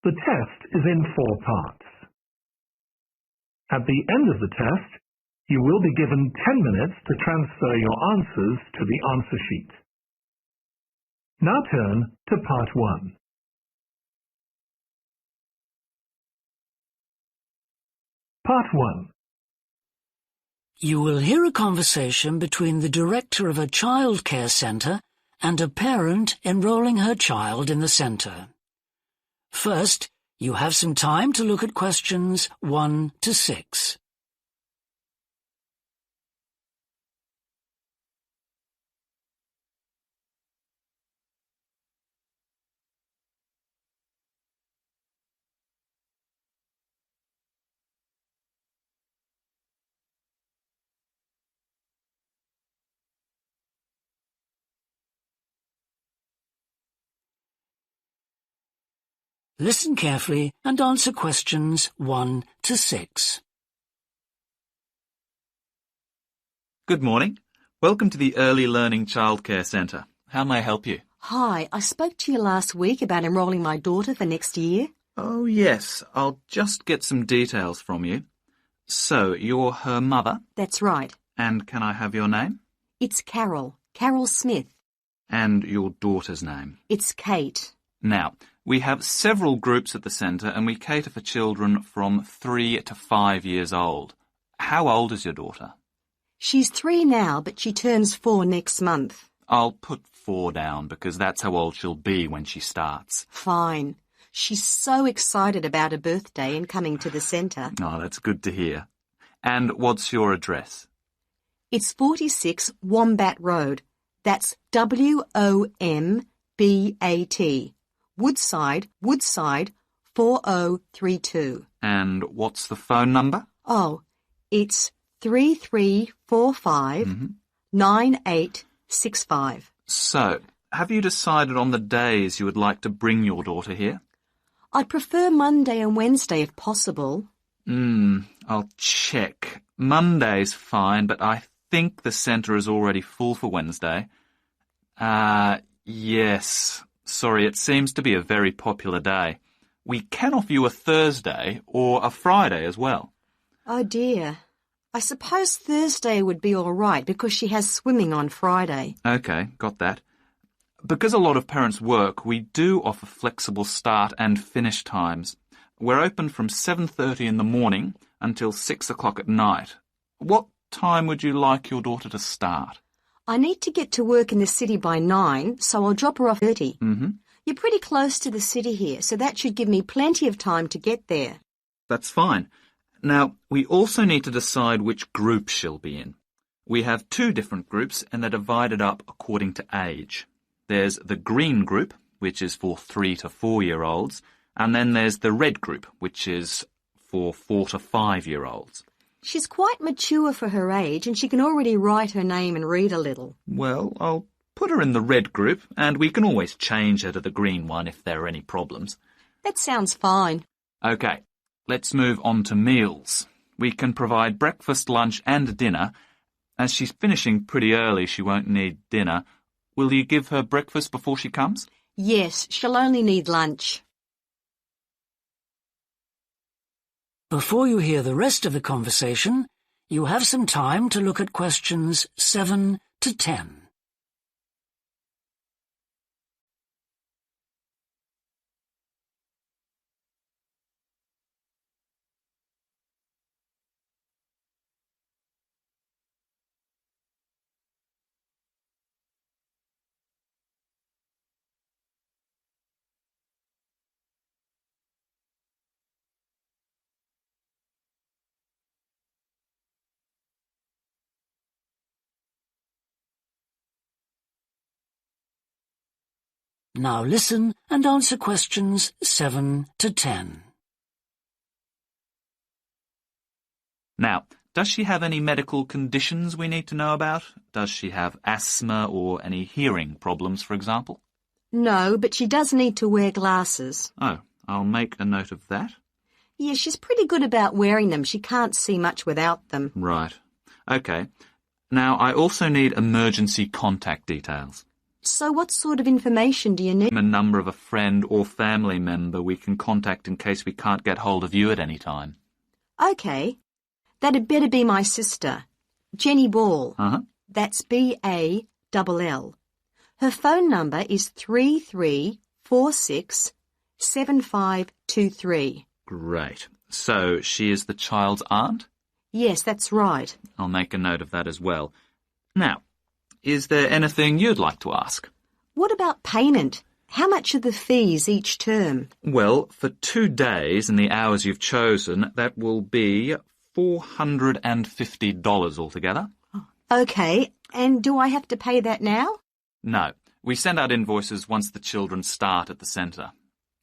The test is in 4 parts. At the end of the test, you will be given 10 minutes to transfer your answers to the answer sheet. Now turn to Part 1. Part 1. You will hear a conversation between the director of a childcare centre and a parent enrolling her child in the centre. First, you have some time to look at questions 1 to 6. Listen carefully and answer questions 1 to 6. Good morning. Welcome to the Early Learning Childcare Centre. How may I help you? Hi, I spoke to you last week about enrolling my daughter for next year. Oh, yes. I'll just get some details from you. So, you're her mother? That's right. And can I have your name? It's Carol Smith. And your daughter's name? It's Kate. Now, we have several groups at the centre and we cater for children from 3 to 5 years old. How old is your daughter? She's 3 now, but she turns 4 next month. I'll put 4 down because that's how old she'll be when she starts. Fine. She's so excited about her birthday and coming to the centre. Oh, that's good to hear. And what's your address? It's 46 Wombat Road. That's W-O-M-B-A-T. Woodside, 4032. And what's the phone number? Oh, it's 3345-9865. So, have you decided on the days you would like to bring your daughter here? I'd prefer Monday and Wednesday if possible. I'll check. Monday's fine, but I think the centre is already full for Wednesday. Yes. Sorry, it seems to be a very popular day. We can offer you a Thursday or a Friday as well. Oh dear. I suppose Thursday would be all right because she has swimming on Friday. OK, got that. Because a lot of parents work, we do offer flexible start and finish times. We're open from 7:30 in the morning until 6 o'clock at night. What time would you like your daughter to start? I need to get to work in the city by 9, so I'll drop her off 30. You're pretty close to the city here, so that should give me plenty of time to get there. That's fine. Now, we also need to decide which group she'll be in. We have 2 different groups, and they're divided up according to age. There's the green group, which is for 3 to 4-year-olds, and then there's the red group, which is for 4 to 5-year-olds. She's quite mature for her age, and she can already write her name and read a little. Well, I'll put her in the red group, and we can always change her to the green one if there are any problems. That sounds fine. OK, let's move on to meals. We can provide breakfast, lunch and dinner. As she's finishing pretty early, she won't need dinner. Will you give her breakfast before she comes? Yes, she'll only need lunch. Before you hear the rest of the conversation, you have some time to look at questions 7 to 10. Now listen and answer questions 7 to 10. Now, does she have any medical conditions we need to know about? Does she have asthma or any hearing problems, for example? No, but she does need to wear glasses. Oh, I'll make a note of that. Yeah, she's pretty good about wearing them. She can't see much without them. Right. OK. Now, I also need emergency contact details. So what sort of information do you need? A number of a friend or family member we can contact in case we can't get hold of you at any time. OK. That'd better be my sister, Jenny Ball. Uh-huh. That's B-A-L-L. Her phone number is 33467523. Great. So she is the child's aunt? Yes, that's right. I'll make a note of that as well. Now, is there anything you'd like to ask? What about payment? How much are the fees each term? Well, for 2 days and the hours you've chosen, that will be $450 altogether. OK, and do I have to pay that now? No, we send out invoices once the children start at the centre.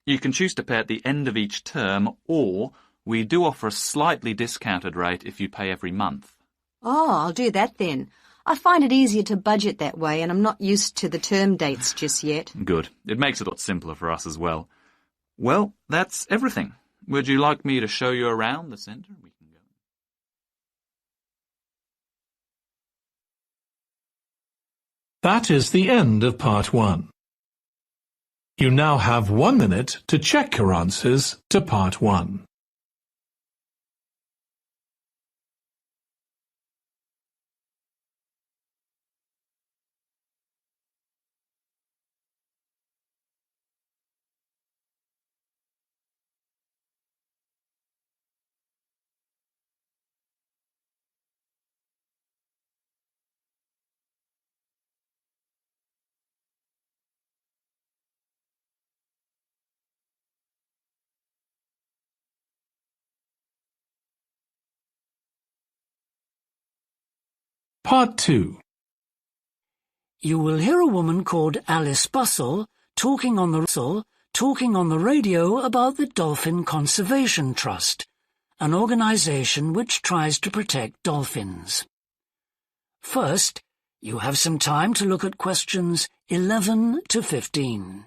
You can choose to pay at the end of each term, or we do offer a slightly discounted rate if you pay every month. Oh, I'll do that then. I find it easier to budget that way, and I'm not used to the term dates just yet. Good. It makes it a lot simpler for us as well. Well, that's everything. Would you like me to show you around the centre? We can go. That is the end of part 1. You now have 1 minute to check your answers to part 1. Part 2. You will hear a woman called Alice Bussell talking on the radio about the Dolphin Conservation Trust, an organisation which tries to protect dolphins. First, you have some time to look at questions 11 to 15.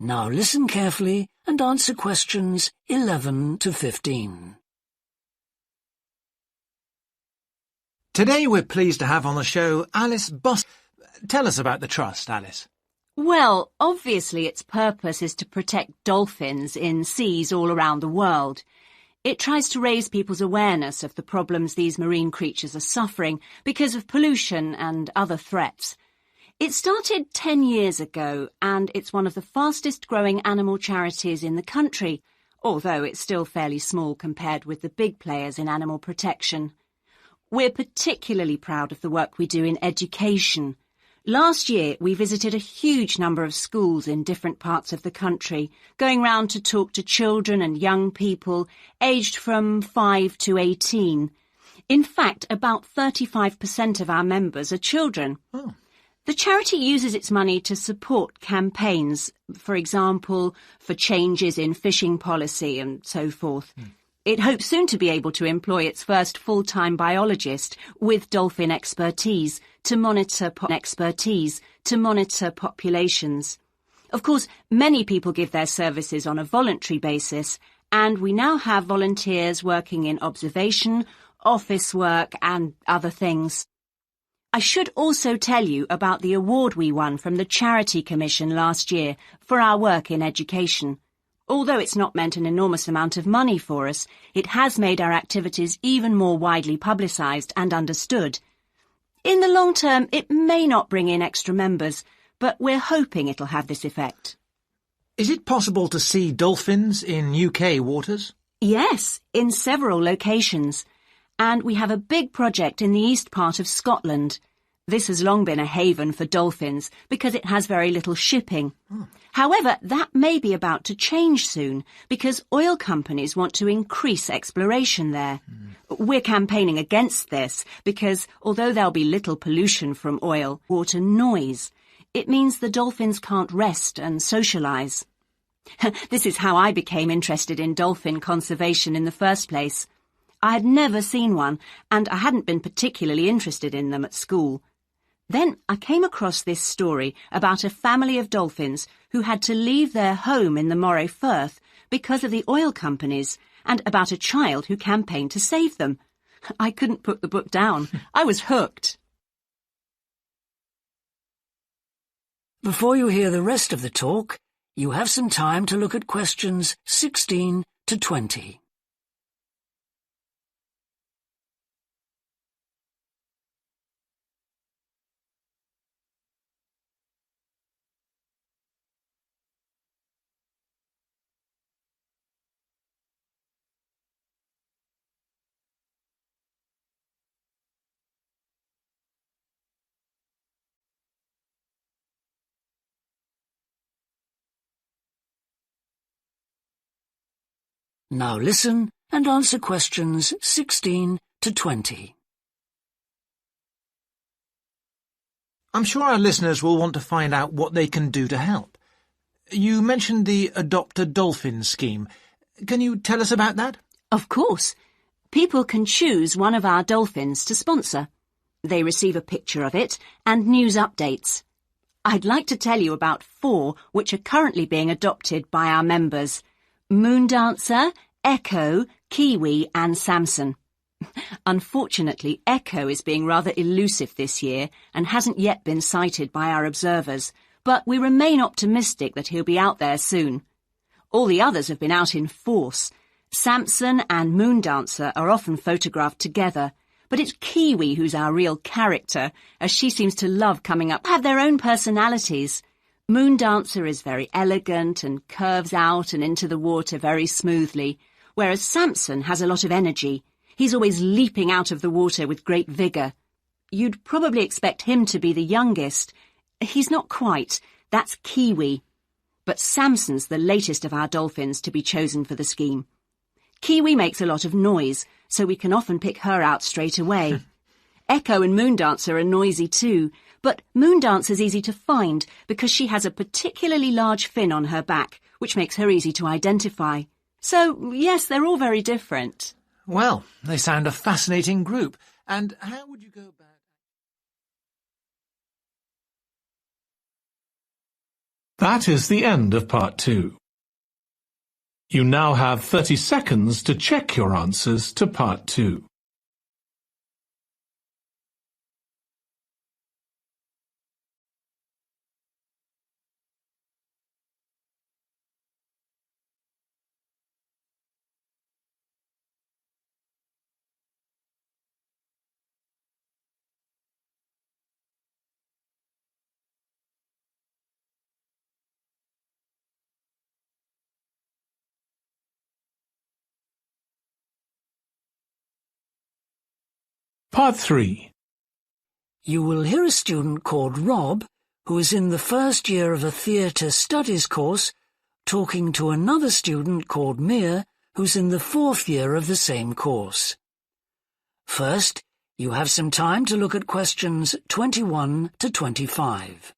Now listen carefully and answer questions 11 to 15. Today we're pleased to have on the show Alice Bussell. Tell us about the Trust, Alice. Well, obviously its purpose is to protect dolphins in seas all around the world. It tries to raise people's awareness of the problems these marine creatures are suffering because of pollution and other threats. It started 10 years ago, and it's one of the fastest-growing animal charities in the country, although it's still fairly small compared with the big players in animal protection. We're particularly proud of the work we do in education. Last year, we visited a huge number of schools in different parts of the country, going round to talk to children and young people aged from 5 to 18. In fact, about 35% of our members are children. Oh. The charity uses its money to support campaigns, for example, for changes in fishing policy and so forth. It hopes soon to be able to employ its first full-time biologist with dolphin expertise to monitor populations. Of course, many people give their services on a voluntary basis, and we now have volunteers working in observation, office work and other things. I should also tell you about the award we won from the Charity Commission last year for our work in education. Although it's not meant an enormous amount of money for us, it has made our activities even more widely publicised and understood. In the long term, it may not bring in extra members, but we're hoping it'll have this effect. Is it possible to see dolphins in UK waters? Yes, in several locations. And we have a big project in the east part of Scotland. This has long been a haven for dolphins because it has very little shipping. However, that may be about to change soon because oil companies want to increase exploration there. We're campaigning against this because although there'll be little pollution from oil, water noise, it means the dolphins can't rest and socialise. This is how I became interested in dolphin conservation in the first place. I had never seen one, and I hadn't been particularly interested in them at school. Then I came across this story about a family of dolphins who had to leave their home in the Moray Firth because of the oil companies, and about a child who campaigned to save them. I couldn't put the book down. I was hooked. Before you hear the rest of the talk, you have some time to look at questions 16 to 20. Now listen and answer questions 16 to 20. I'm sure our listeners will want to find out what they can do to help. You mentioned the Adopt a Dolphin scheme. Can you tell us about that? Of course. People can choose one of our dolphins to sponsor. They receive a picture of it and news updates. I'd like to tell you about 4 which are currently being adopted by our members: Moondancer, Echo, Kiwi and Samson. Unfortunately, Echo is being rather elusive this year and hasn't yet been sighted by our observers, but we remain optimistic that he'll be out there soon. All the others have been out in force. Samson and Moondancer are often photographed together, but it's Kiwi who's our real character, as she seems to love coming up, have their own personalities. Moondancer is very elegant and curves out and into the water very smoothly, whereas Samson has a lot of energy. He's always leaping out of the water with great vigour. You'd probably expect him to be the youngest. He's not quite. That's Kiwi. But Samson's the latest of our dolphins to be chosen for the scheme. Kiwi makes a lot of noise, so we can often pick her out straight away. Echo and Moondancer are noisy too, but Moondancer's easy to find because she has a particularly large fin on her back, which makes her easy to identify. So, yes, they're all very different. Well, they sound a fascinating group. And how would you go about... That is the end of part 2. You now have 30 seconds to check your answers to part 2. Part 3. You will hear a student called Rob, who is in the first year of a theatre studies course, talking to another student called Mia, who's in the 4th year of the same course. First, you have some time to look at questions 21 to 25.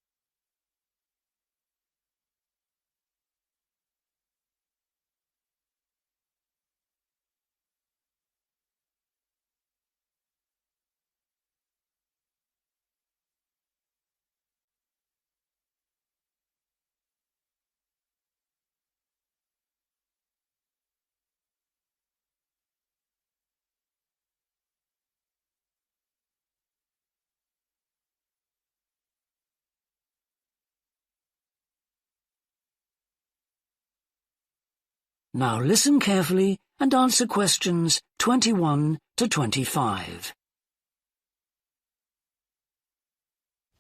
Now listen carefully and answer questions 21 to 25.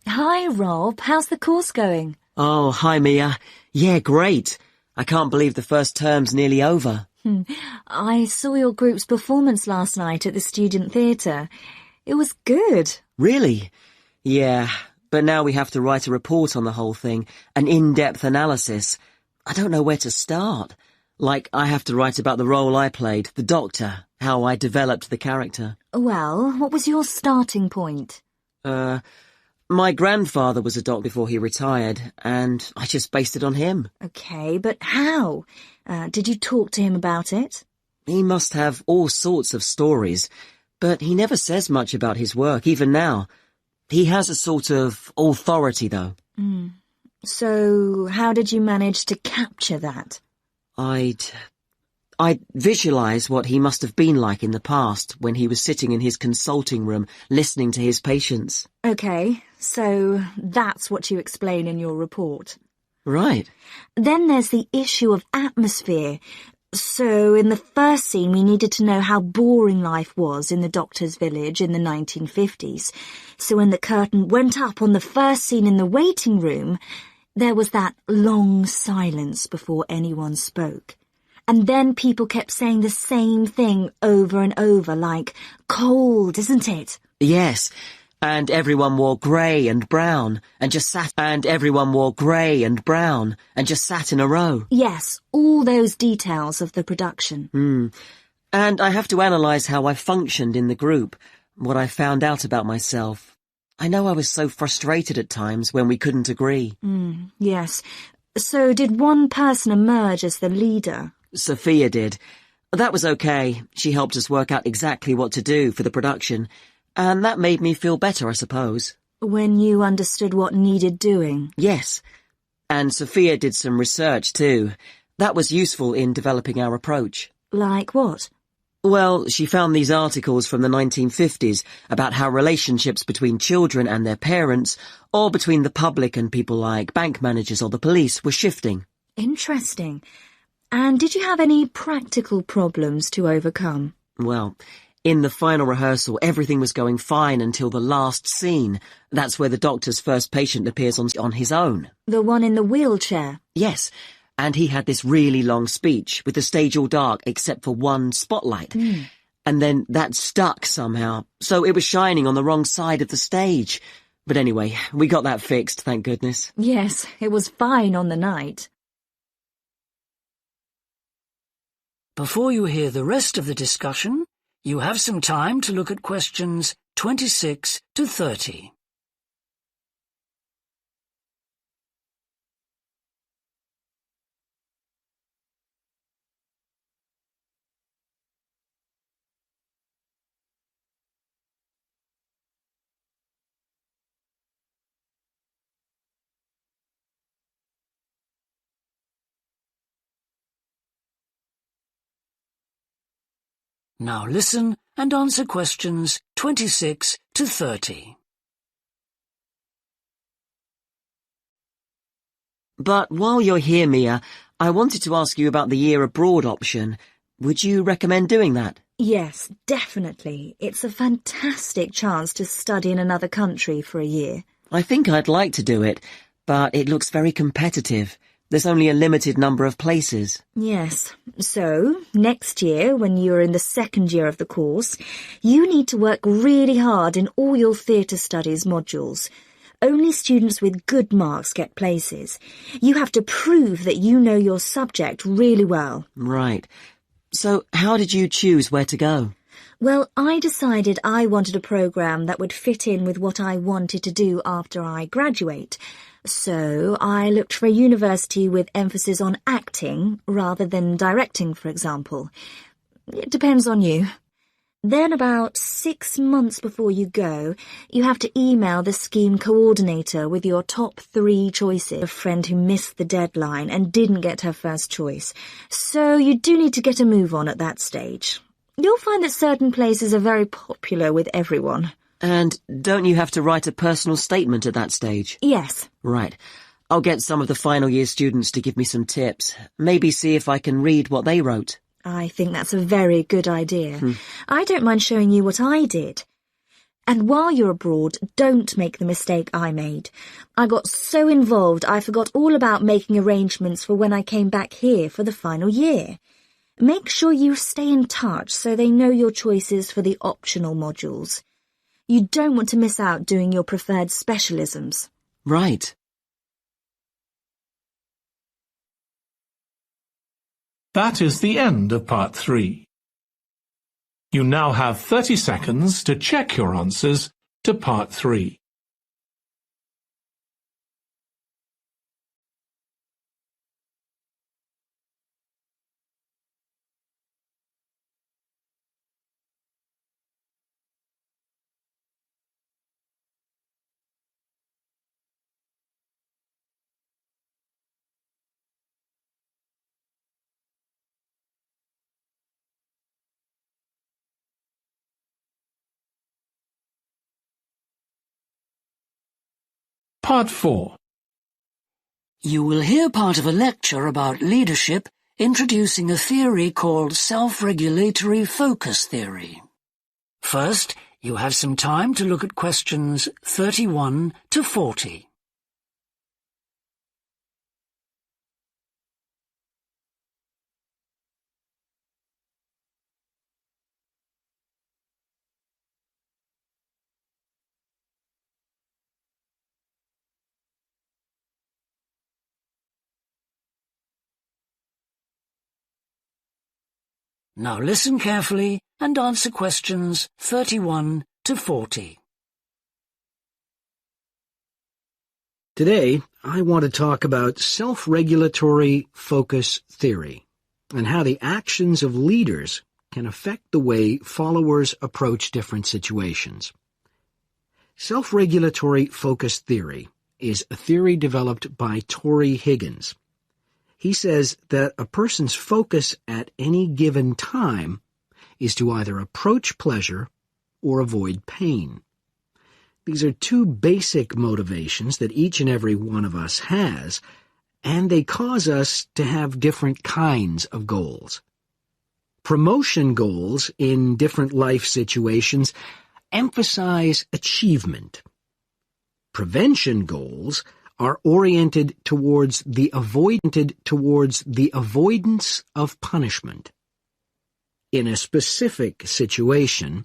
Hi, Rob. How's the course going? Oh, hi, Mia. Yeah, great. I can't believe the first term's nearly over. I saw your group's performance last night at the Student Theatre. It was good. Really? Yeah, but now we have to write a report on the whole thing, an in-depth analysis. I don't know where to start. Like, I have to write about the role I played, the doctor, how I developed the character. Well, what was your starting point? My grandfather was a doctor before he retired, and I just based it on him. Okay, but how? Did you talk to him about it? He must have all sorts of stories, but he never says much about his work, even now. He has a sort of authority, though. So, how did you manage to capture that? I'd visualize what he must have been like in the past when he was sitting in his consulting room listening to his patients. Okay, so that's what you explain in your report. Right. Then there's the issue of atmosphere. So in the first scene we needed to know how boring life was in the doctor's village in the 1950s. So when the curtain went up on the first scene in the waiting room, there was that long silence before anyone spoke. And then people kept saying the same thing over and over, like, cold, isn't it? Yes, and everyone wore grey and brown, and just sat in a row. Yes, all those details of the production. And I have to analyse how I functioned in the group, what I found out about myself. I know I was so frustrated at times when we couldn't agree. Yes. So did one person emerge as the leader? Sophia did. That was okay. She helped us work out exactly what to do for the production, and that made me feel better, I suppose. When you understood what needed doing? Yes. And Sophia did some research too. That was useful in developing our approach. Like what? Well, she found these articles from the 1950s about how relationships between children and their parents, or between the public and people like bank managers or the police, were shifting. Interesting. And did you have any practical problems to overcome? Well, in the final rehearsal, everything was going fine until the last scene. That's where the doctor's first patient appears on his own. The one in the wheelchair? Yes, and he had this really long speech with the stage all dark except for one spotlight. And then that stuck somehow, so it was shining on the wrong side of the stage. But anyway, we got that fixed, thank goodness. Yes, it was fine on the night. Before you hear the rest of the discussion, you have some time to look at questions 26 to 30. Now listen and answer questions 26 to 30. But while you're here, Mia, I wanted to ask you about the year abroad option. Would you recommend doing that? Yes, definitely. It's a fantastic chance to study in another country for a year. I think I'd like to do it, but it looks very competitive. There's only a limited number of places. Yes. So, next year, when you're in the second year of the course, you need to work really hard in all your theatre studies modules. Only students with good marks get places. You have to prove that you know your subject really well. Right. So, how did you choose where to go? Well, I decided I wanted a programme that would fit in with what I wanted to do after I graduate. So I looked for a university with emphasis on acting rather than directing, for example. It depends on you. Then about 6 months before you go, you have to email the scheme coordinator with your top 3 choices. A friend who missed the deadline and didn't get her first choice. So you do need to get a move on at that stage. You'll find that certain places are very popular with everyone. And don't you have to write a personal statement at that stage? Yes. Right. I'll get some of the final year students to give me some tips. Maybe see if I can read what they wrote. I think that's a very good idea. I don't mind showing you what I did. And while you're abroad, don't make the mistake I made. I got so involved I forgot all about making arrangements for when I came back here for the final year. Make sure you stay in touch so they know your choices for the optional modules. You don't want to miss out doing your preferred specialisms. Right. That is the end of Part 3. You now have 30 seconds to check your answers to Part 3. Part 4. You will hear part of a lecture about leadership introducing a theory called self-regulatory focus theory. First, you have some time to look at questions 31 to 40. Now listen carefully and answer questions 31 to 40. Today, I want to talk about self-regulatory focus theory and how the actions of leaders can affect the way followers approach different situations. Self-regulatory focus theory is a theory developed by Torrey Higgins. He says that a person's focus at any given time is to either approach pleasure or avoid pain. These are two basic motivations that each and every one of us has, and they cause us to have different kinds of goals. Promotion goals in different life situations emphasize achievement. Prevention goals are oriented towards the avoidance of punishment. In a specific situation,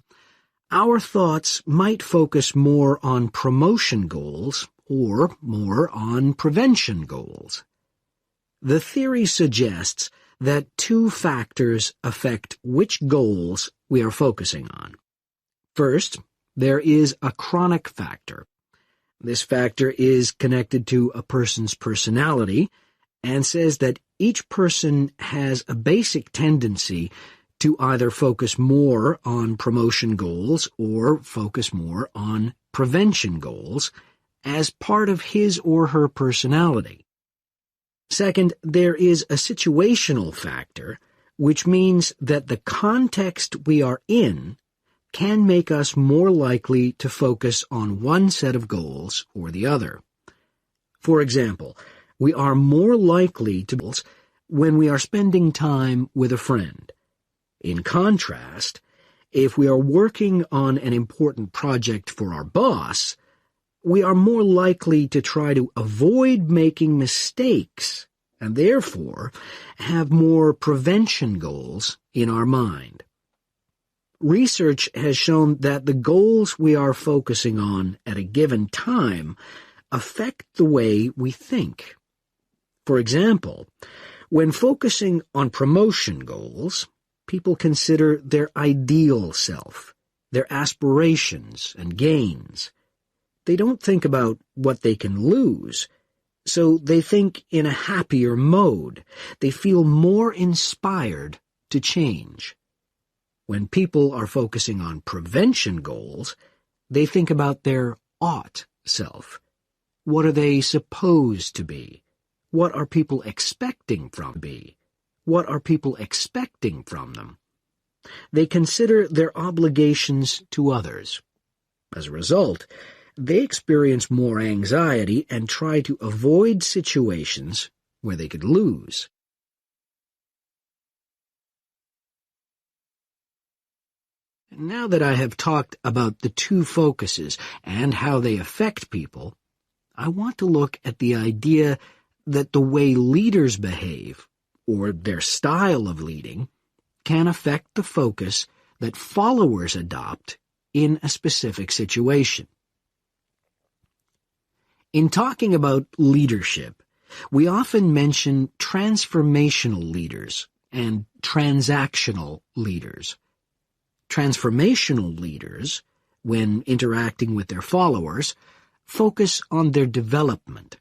our thoughts might focus more on promotion goals or more on prevention goals. The theory suggests that two factors affect which goals we are focusing on. First, there is a chronic factor. This factor is connected to a person's personality and says that each person has a basic tendency to either focus more on promotion goals or focus more on prevention goals as part of his or her personality. Second, there is a situational factor, which means that the context we are in can make us more likely to focus on one set of goals or the other. For example, we are more likely to goals when we are spending time with a friend. In contrast, if we are working on an important project for our boss, we are more likely to try to avoid making mistakes and therefore have more prevention goals in our mind. Research has shown that the goals we are focusing on at a given time affect the way we think. For example, when focusing on promotion goals, people consider their ideal self, their aspirations and gains. They don't think about what they can lose, so they think in a happier mode. They feel more inspired to change. When people are focusing on prevention goals, they think about their ought self. What are they supposed to be? What are people expecting from be? What are people expecting from them? They consider their obligations to others. As a result, they experience more anxiety and try to avoid situations where they could lose. Now that I have talked about the two focuses and how they affect people, I want to look at the idea that the way leaders behave, or their style of leading, can affect the focus that followers adopt in a specific situation. In talking about leadership, we often mention transformational leaders and transactional leaders. Transformational leaders, when interacting with their followers, focus on their development.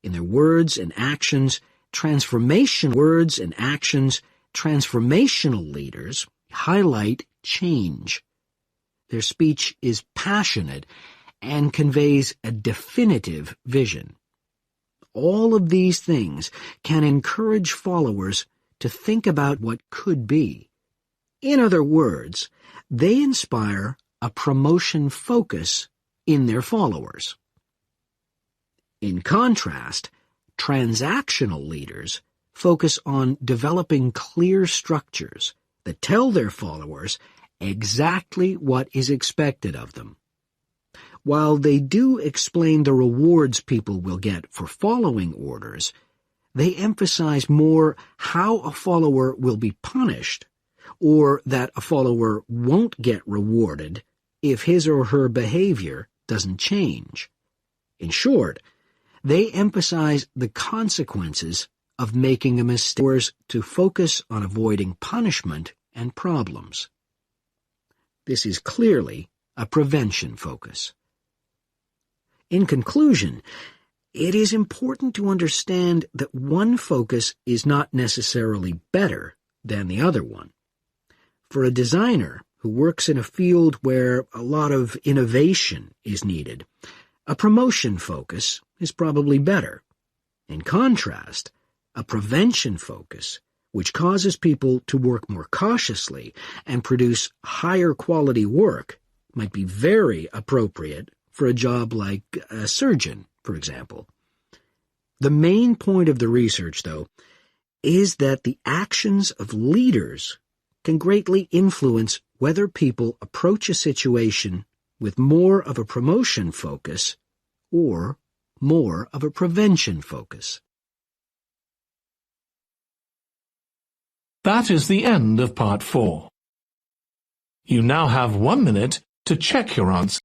In their words and actions, transformational leaders highlight change. Their speech is passionate and conveys a definitive vision. All of these things can encourage followers to think about what could be. In other words, they inspire a promotion focus in their followers. In contrast, transactional leaders focus on developing clear structures that tell their followers exactly what is expected of them. While they do explain the rewards people will get for following orders, they emphasize more how a follower will be punished, or that a follower won't get rewarded if his or her behavior doesn't change. In short, they emphasize the consequences of making a mistake to focus on avoiding punishment and problems. This is clearly a prevention focus. In conclusion, it is important to understand that one focus is not necessarily better than the other one. For a designer who works in a field where a lot of innovation is needed, a promotion focus is probably better. In contrast, a prevention focus, which causes people to work more cautiously and produce higher quality work, might be very appropriate for a job like a surgeon, for example. The main point of the research, though, is that the actions of leaders can greatly influence whether people approach a situation with more of a promotion focus or more of a prevention focus. That is the end of part 4. You now have 1 minute to check your answer.